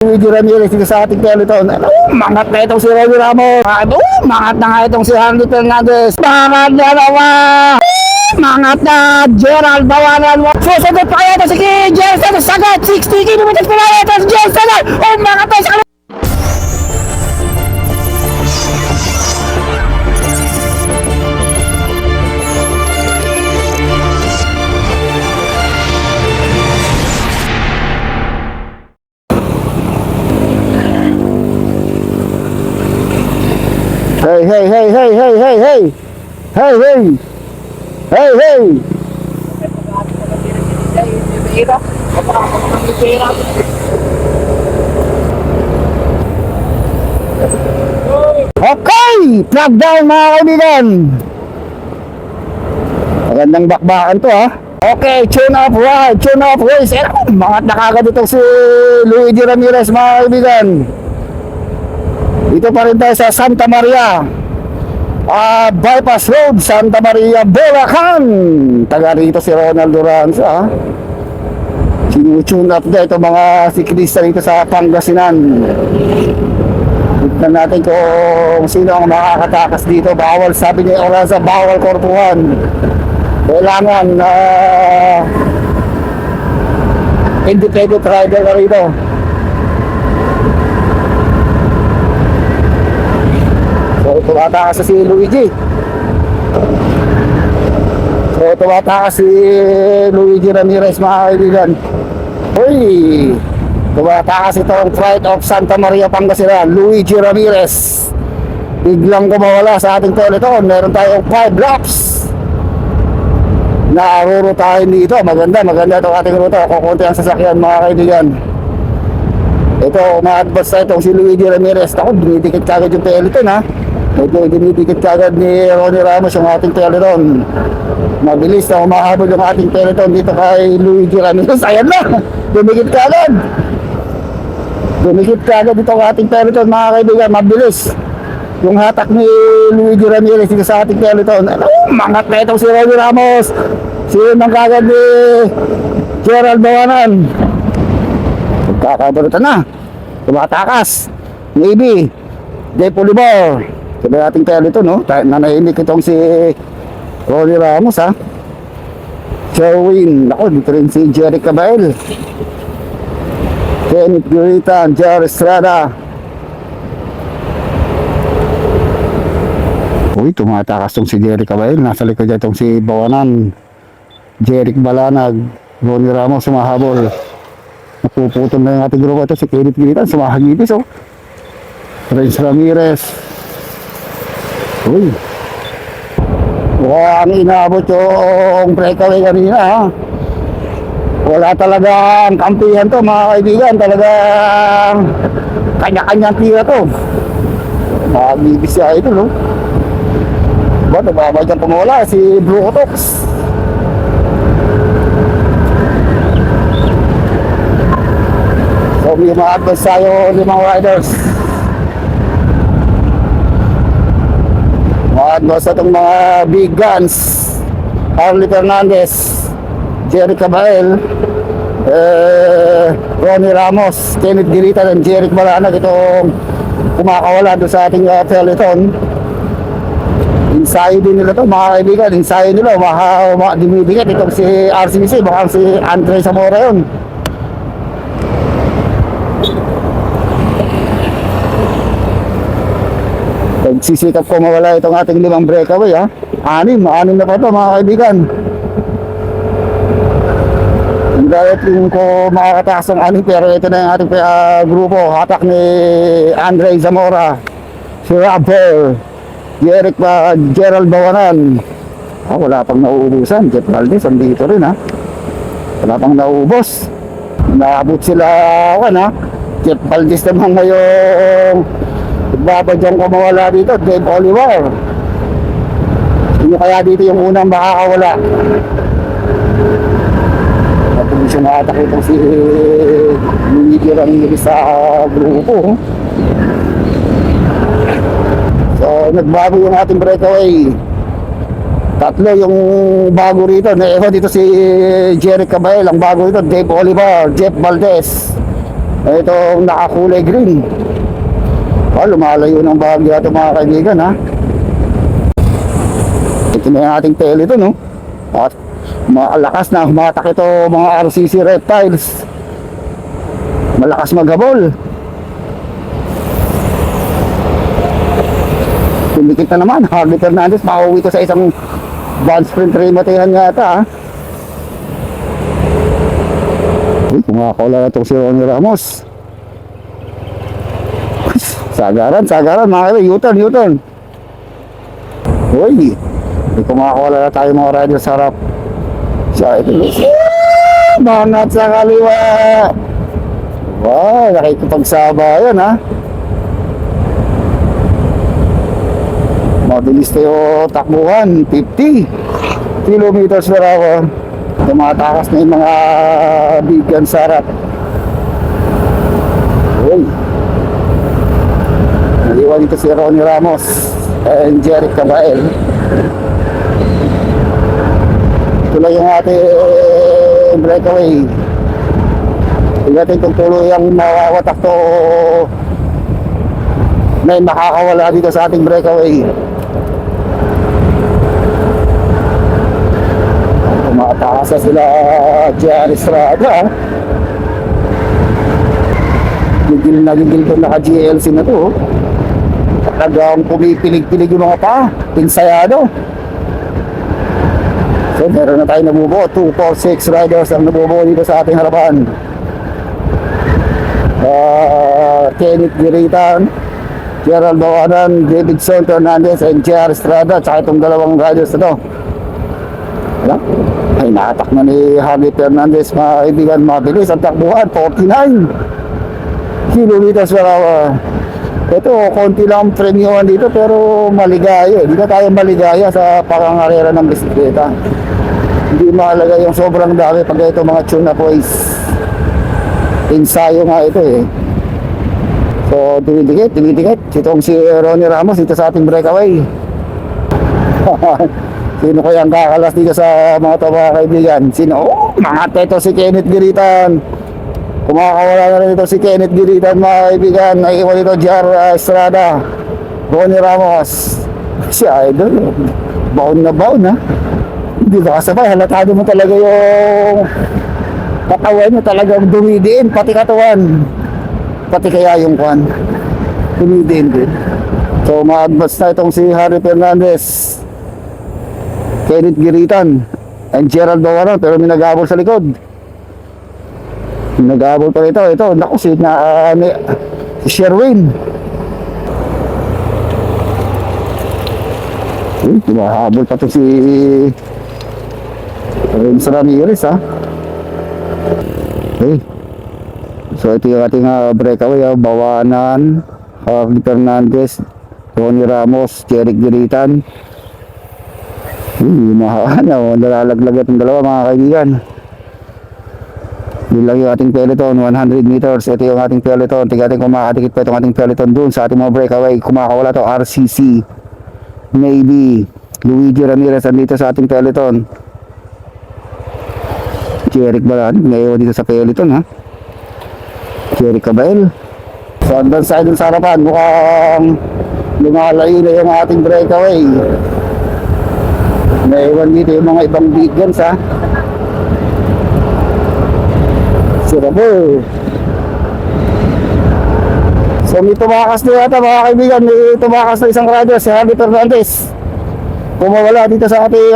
Luigi Ramirez dito sa ating peloton. Mangat na itong si Ronnie Ramos. Mangat na nga itong si Harley Fernandez. Mangat na naman. Mangat na Gerald Bawanan. Susunod pa kaya ito si Jensen. Sagat 60 km per hour. Ito si Jensen. Mangat na sa Hey, hey, hey, hey, hey, hey, hey. Hey, hey. Hey, hey. Okay, plug down mga kaibigan. Magandang bakbakan to ha. Okay, tune up right, tune up race. Mangat na kagad itong si Luigi Ramirez mga kaibigan. Dito pa rin tayo sa Santa Maria Bypass Road, Santa Maria, Bulacan. Taga rito si Ronald Duranza. Sinutune up na ito mga siklista rito sa Pangasinan. Tignan natin kung sino ang makakatakas dito. Bawal, sabi niya Oranza, bawal korpuhan. Kailangan independent rider na rito. So tumatakas si Luigi. So tumatakas si Luigi Ramirez mga kaibigan. Uy, tumatakas itong Pride of Santa Maria, Pangasinan, Luigi Ramirez. Biglang kumawala sa ating peloton. Meron tayong 5 laps na rurutahin dito. Maganda itong ating ruta. Kukunti ang sasakyan mga kaibigan. Ito, ma-advance na itong si Luigi Ramirez. Ako, dinidikit kagad yung peloton ha. Medyo dinidikit kagad ni Ronnie Ramos yung ating peloton. Mabilis na humahabol yung ating peloton dito kay Luigi Ramirez. Ayan na, dumikit kagad. Dumikit kagad dito ang ating peloton mga kaibigan. Mabilis yung hatak ni Luigi Ramirez dito sa ating peloton. Mangat na itong si Ronnie Ramos. Sinang kagad ni Gerald Bawanan. Magkakabalutan na. Tumatakas maybe Dave Olivar sabi nating peloton no. Nanahimik itong si Ronnie Ramos ha. Sherwin, ako dito rin si Jerry Cabael, Kenneth Guritan, Jerry Estrada. Uy, tumatakas tong si Jerry Cabael. Nasa likod niya itong si Bawanan, Jeric Balanag, Ronnie Ramos sumahabol. Napuputol na yung ating grupo. Ito si Kenneth Guritan sumahagipis oh. Renz Ramirez. Uy, ang inabot yung breakaway kanina ha. Wala talagang kampihan to mga kaibigan. Talagang kanya-kanyang tira to. Magibis siya ito no. Ba't nababa dyan pumawala si Blue Otox. So may mga advance tayo 5 riders. Maadnos sa itong mga big guns, Harley Fernandez, Jerry Cabael, Ronnie Ramos, Kenneth Guritan, and Jeric Balanag. Itong kumakawala doon sa ating peloton. Ensayo din nila ito mga kaibigan. Ensayo nila dimibigat itong si RCC. Baka si Andre Zamora yun. Nagsisikap ko mawala itong ating 5 breakaway ha. 6 na po ito mga kaibigan. Dahil ko makakatakas ng 6, pero ito na yung ating grupo. Hatak ni Andre Zamora, si Rapper, Gerald Bawanan. Wala pang nauubusan. Jeff Valdez andito rin ha. Wala pang nauubos. Naabot sila ha. Jeff Valdez naman ngayong babadyang kumawala dito, Dave Olivar. Sino kaya dito yung unang makakawala? Tapos yung atak itong si Luigi Ramirez sa grupo. So nagbago yung ating breakaway. 3 yung bago rito. Dito si Jerry Cabael. Ang bago rito Dave Olivar, Jeff Valdez, Itong nakakulay green. Lumalayo ng bahagya ito mga kaibigan ha. Ito na yung ating pellet no. At malakas na humatak ito mga RCC reptiles. Malakas maghabol. Tumikit na naman. Harley Fernandez makauwi ito sa isang band sprint rematihan nga ata ha. Uy, kumakawala na itong si Ronnie Ramos. Sagaran mga kaibigan, U-turn. Uy, kumakawala na tayo mga rider sa harap. Siya ito, manat sa kaliwa. Wow, nakikipagsabayan ha. Mabilis tayo takbuhan, 50 kilometers per hour. Tumatakas na yung mga bigyan sa harap. Uy, naliwan dito si Ronnie Ramos and Jeric Cabael. Ito lang yung ating breakaway. Tingnan kung tuloy ang mawawatak to na makakawala dito sa ating breakaway. Tumatakas na sila J.R. Estrada. Gigil na gigil ko naka-GLC na to. Talagang pumipilig-pilig yung mga pa. Pinsayado. So meron na tayo nabubuo. 2, 4, 6 riders ang nabubuo dito sa ating harapan. Kenneth Giritan, Gerald Bawanan, Davidson Fernandez, and J.R. Estrada. Tsaka itong dalawang riders na to. Ay nakatak na ni Harley Fernandez mga kaibigan. Mabilis ang takbuhan, 49 kilometers per hour. Ito, konti lang premiuman dito pero maligaya. Hindi na tayo maligaya sa pangangarera ng bisikleta. Hindi mahalaga yung sobrang dami pag ito mga tune-up boys. Ensayo nga ito eh. So, tinidikit. Itong si Ronnie Ramos dito sa ating breakaway. Sino kaya ang kakalas dito sa mga ito mga kaibigan? Sino? Mga teto si Kenneth Giritan. Kumakawala na rin ito si Kenneth Giritan mga kaibigan. Naiiwan ito J.R. Estrada, Ronnie Ramos. Si Idol baon na baon ha. Hindi ba kasabay, halatado mo talaga yung katawan nyo talagang dumidiin. Pati katawan, pati kaya yung kwan dumidiin din. So ma-advance na itong si Harley Fernandez, Kenneth Giritan, and Gerald Bawaran. Pero may nag-aabol sa likod. Nag-aabol pa ito. Naku, si Sherwin. Tumahabol pa ito si Renz Ramirez ha. Okay. So ito yung ating breakaway ha. Bawanan, Harley Fernandez, Ronnie Ramos, Jeric Giritan. Nalalaglag itong dalawa mga kaibigan. Yun lang yung ating peloton, 100 meters. Ito yung ating peloton. Tingnan kung makakatikit pa itong ating peloton dun sa ating mga breakaway. Kumakawala to RCC, maybe Luigi Ramirez andito sa ating peloton. Jeric Balan ngayon dito sa peloton ha. Jeric Cabael. So hanggang sa dun sa harapan mukhang lumalayo na yung ating breakaway. Naiwan dito yung mga ibang big guns ha. Sirabo. So may tumakas na yata mga kaibigan. May tumakas na isang rider, si Harley Fernandez. Pumawala dito sa ating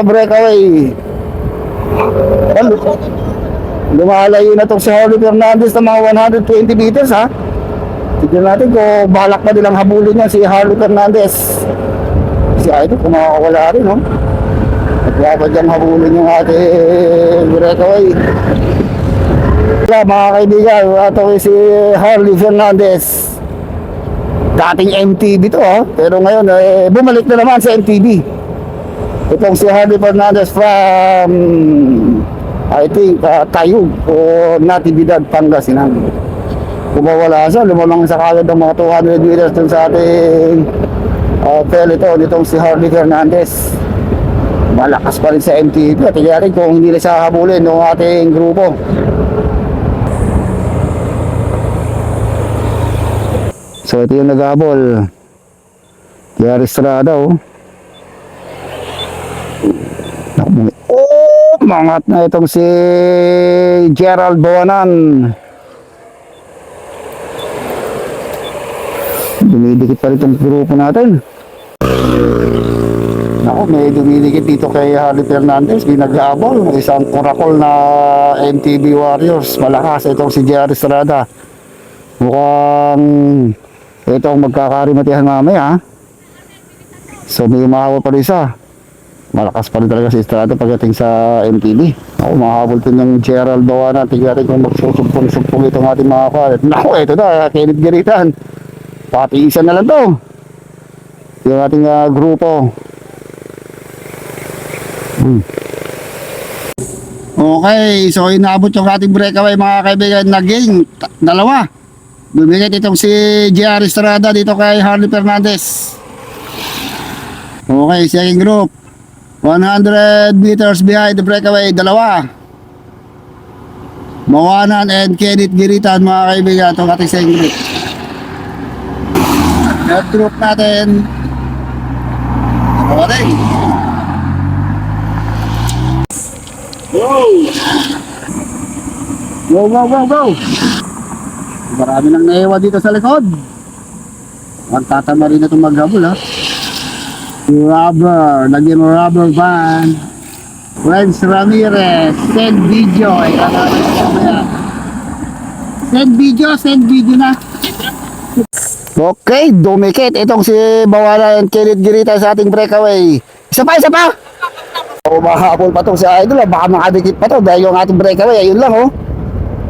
breakaway. Lumalayo na itong si Harley Fernandez ng mga 120 meters ha. Tignan natin kung balak pa nilang habulin niya si Harley Fernandez. Si Idol kumakawala rin no. At dapat diyang habulin yung ating breakaway. Mga kaibigan, ito si Harley Fernandez. Dating MTB to pero ngayon bumalik na naman sa MTB. Itong si Harley Fernandez from I think Tayug o Natividad, Pangasinan. Kumawala siya, lumamang sa kagad ng mga 200 meters dun sa ating peloton itong si Harley Fernandez. Malakas pa rin sa MTB. Tingnan kung hindi na siya habulin ng ating grupo. So ito yung naghabol. Jerry Estrada, oh. Oh, mangat na itong si Gerald Bawanan. Dumidikit pa rin itong grupo natin. Ako, may dumidikit dito kay Harley Fernandez. Binaghabol, isang kurakol na MTB Warriors. Malakas itong si Jerry Estrada. Mukhang itong magkakarimatihan mamaya. So may mahabol pa rin isa. Malakas pa rin talaga si Estrada pagdating sa MTB. Ako, mahabol din yung Gerald Bawanan. Tignan natin kung magsusumpong-sumpong itong ating mga kalit. Naku, ito na, Kenneth Giritan. Pati isa na lang to. Yung ating grupo. Okay, so inaabot yung ating breakaway mga kaibigan. Naging dalawa. Bumigay itong si JR Estrada dito kay Harley Fernandez. Okay, second group. 100 meters behind the breakaway, dalawa. Bawanan and Kenneth Giritan mga kaibigan. Itong ating second group. Third group natin. Okay. Go! Marami nang naiwan dito sa likod. Magtatama rin na itong maghabol, ha. Rubber, naging rubber van. Renz Ramirez, send video. Send video na. Okay, dumikit itong si Bawanan and Kenneth Giritan sa ating breakaway. Isa pa. O mahabol pa itong si Idol, baka makadikit pa to dahil yung ating breakaway, ayun lang, oh.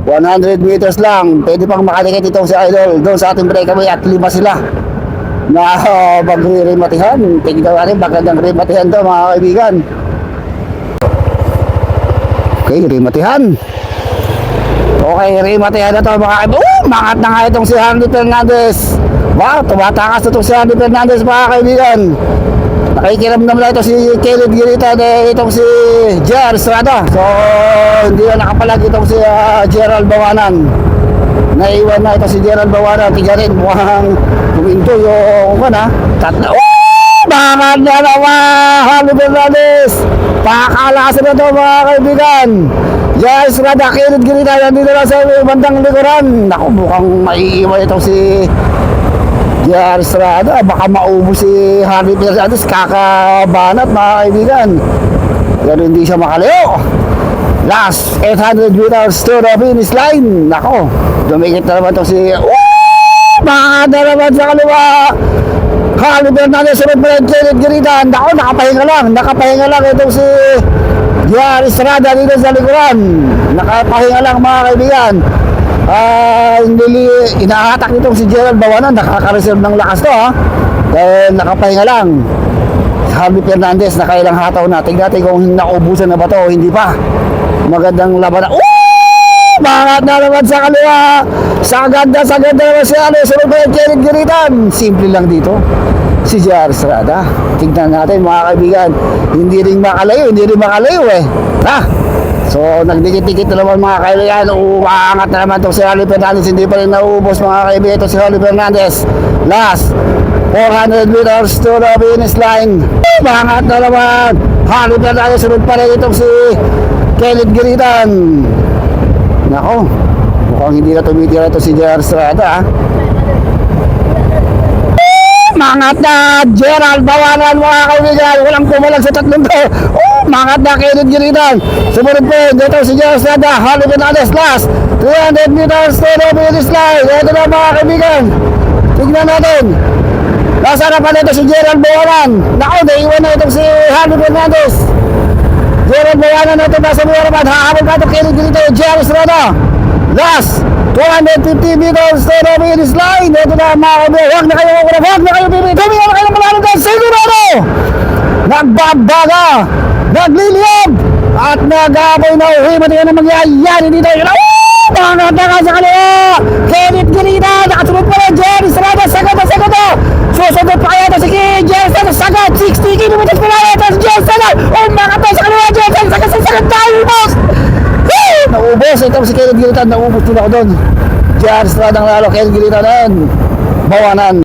100 meters lang, pwede pang makadikit itong si Idol doon sa ating breakaway at 5 sila na magre-rematihan. Tignan natin, magandang rematihan to mga kaibigan. Okay, rematihan. Okay, rematihan na to mga kaibigan. Mangat na nga itong si Harley Fernandez. Wow, tumatakas na itong si Harley Fernandez mga kaibigan. Nakikiramdam na ito si Kenneth Giritan, itong si JR Estrada. So hindi na nakapalag itong si Gerald Bawanan. Naiwan na ito si Gerald Bawanan. Tignan rin, mukhang puminto yung tatlo. Bakit na naman Harley Fernandez. Pakalasan na ito mga kaibigan. JR Estrada, Kenneth Giritan, nandito na sa bandang likuran. Naku, mukhang maiiwan itong si JR Estrada, baka maubos si Harley Fernandez, kakabanat mga kaibigan. Pero hindi siya makalayo. Last 800 meters to the finish line. Nako, dumikit na naman ito si baka na naman sa kaliwa. Harley Fernandez, sunod pa rin Kenneth Giritan. Nako, nakapahinga lang itong si JR Estrada dito sa likuran. Nakapahinga lang mga kaibigan. Hindi inahatak nitong si Gerald Bawanan, nakaka-reserve ng lakas to, ha. Dahil nakapahinga lang. Harley Fernandez, nakailang hataw na. Tingnan natin kung naubusan na ba to o hindi pa. Magandang laban na. Bangat na naman sa kaliwa. Sa ganda naman si sunod pa yung Kenneth Giritan. Simple lang dito si JR Estrada. Tingnan natin mga kaibigan. Hindi rin makalayo eh. So nagdikit-dikit na naman mga kaibigan. Umaangat na naman itong si Harley Fernandez. Hindi pa rin nauubos mga kaibigan itong si Harley Fernandez. Last 400 meters to the finish line. Umaangat na naman Harley Fernandez. Sunod pa rin itong si Kenneth Giritan. Nako, mukhang hindi na tumitira ito si JR Estrada, ha. Mangat na Gerald Bawanan mga kaibigan. Walang kumalag sa tatlong to. Mangat na Kenneth Giritan. Sumunod po dito si JR Estrada. Harley Fernandez last 300 meters to the finish line. Ito na mga kaibigan. Tignan natin. Nasa harapan na ito si Gerald Bawanan. Naku, naiwan na itong si Harley Fernandez. Gerald Bawanan na ito nasa mga harapan. Hahabol pa ito Kenneth Giritan. JR Estrada last 250 meters to the finish line. Ito na mga kaibigan. Huwag na kayo pipili. Tumingin na kayo ng malalim dahil sigurado nagbabaga, nagliliyab at nag-aapoy na uwi. Matingin na mangyayari dito. Pangat na ka sa kaliwa. Kenneth Giritan. Nakasunod pa rin JR Estrada. Sagot. Susunod pa kaya ito si JR Estrada. Sagot 60 kilometers per hour. Ito si JR Estrada. Umangat na sa kaliwa. JR Estrada. Sagot tayo boss. Naubos. Ito si Kenneth Giritan. Naubos din ako doon. JR Estrada ang lalo. Kenneth Giritan na yun. Bawanan.